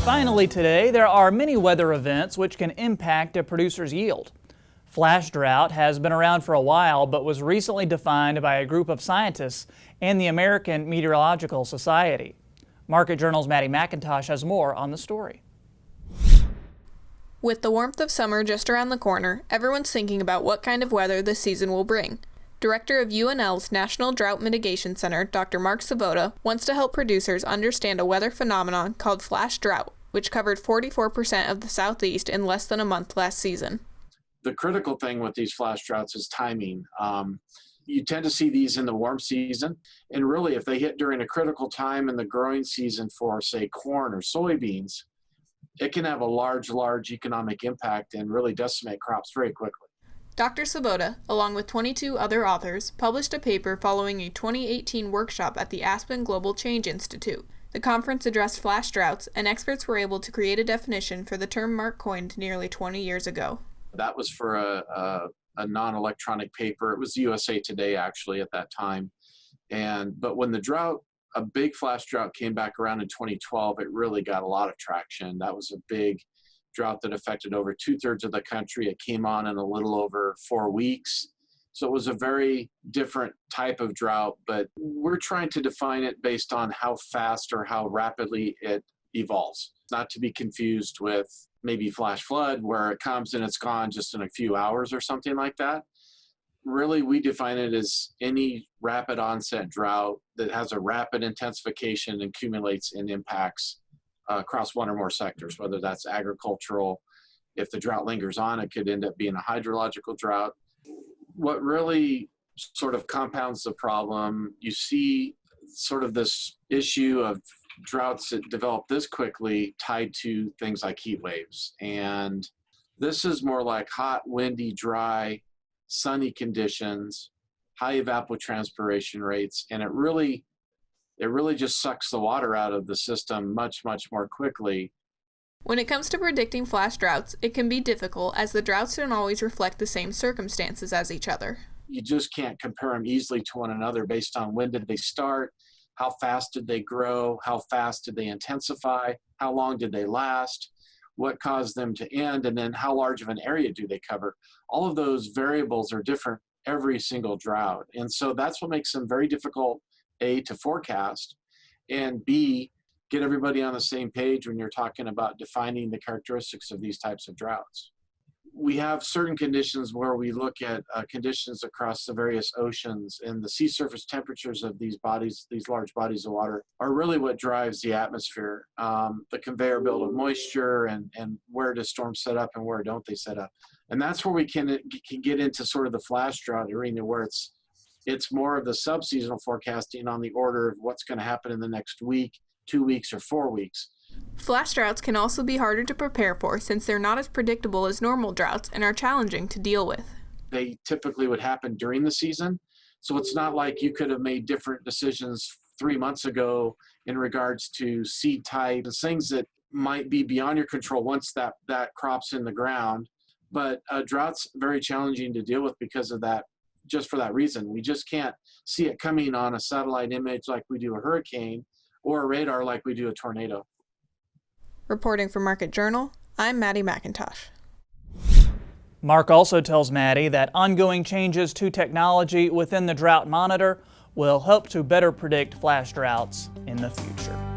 Finally today, there are many weather events which can impact a producer's yield. Flash drought has been around for a while, but was recently defined by a group of scientists and the American Meteorological Society. Market Journal's Maddie McIntosh has more on the story. With the warmth of summer just around the corner, everyone's thinking about what kind of weather this season will bring. Director of UNL's National Drought Mitigation Center, Dr. Mark Svoboda, wants to help producers understand a weather phenomenon called flash drought, which covered 44% of the Southeast in less than a month last season. The critical thing with these flash droughts is timing. You tend to see these in the warm season, and really if they hit during a critical time in the growing season for, say, corn or soybeans, it can have a large economic impact and really decimate crops very quickly. Dr. Svoboda, along with 22 other authors, published a paper following a 2018 workshop at the Aspen Global Change Institute. The conference addressed flash droughts, and experts were able to create a definition for the term Mark coined nearly 20 years ago. That was for a non-electronic paper. It was USA Today, actually, at that time. But when a big flash drought came back around in 2012, it really got a lot of traction. That was a big drought that affected over 2/3 of the country. It came on in a little over 4 weeks. So it was a very different type of drought, but we're trying to define it based on how fast or how rapidly it evolves. Not to be confused with maybe flash flood, where it comes and it's gone just in a few hours or something like that. Really, we define it as any rapid onset drought that has a rapid intensification and accumulates and impacts across one or more sectors, whether that's agricultural. If the drought lingers on, it could end up being a hydrological drought. What really sort of compounds the problem, you see sort of this issue of droughts that develop this quickly tied to things like heat waves. And this is more like hot, windy, dry, sunny conditions, high evapotranspiration rates, and it really just sucks the water out of the system much more quickly. When it comes to predicting flash droughts, it can be difficult as the droughts don't always reflect the same circumstances as each other. You just can't compare them easily to one another based on when did they start, how fast did they grow, how fast did they intensify, how long did they last, what caused them to end, and then how large of an area do they cover. All of those variables are different every single drought. And so that's what makes them very difficult, A, to forecast, and B, get everybody on the same page when you're talking about defining the characteristics of these types of droughts. We have certain conditions where we look at conditions across the various oceans, and the sea surface temperatures of these large bodies of water are really what drives the atmosphere. The conveyor belt of moisture and where do storms set up and where don't they set up. And that's where we can get into sort of the flash drought arena, where it's more of the subseasonal forecasting on the order of what's going to happen in the next week, 2 weeks, or 4 weeks. Flash droughts can also be harder to prepare for since they're not as predictable as normal droughts and are challenging to deal with. They typically would happen during the season, so it's not like you could have made different decisions 3 months ago in regards to seed type and things that might be beyond your control once that crop's in the ground. But drought's very challenging to deal with because of that. Just for that reason, we just can't see it coming on a satellite image like we do a hurricane or a radar like we do a tornado. Reporting for Market Journal, I'm Maddie McIntosh. Mark also tells Maddie that ongoing changes to technology within the drought monitor will help to better predict flash droughts in the future.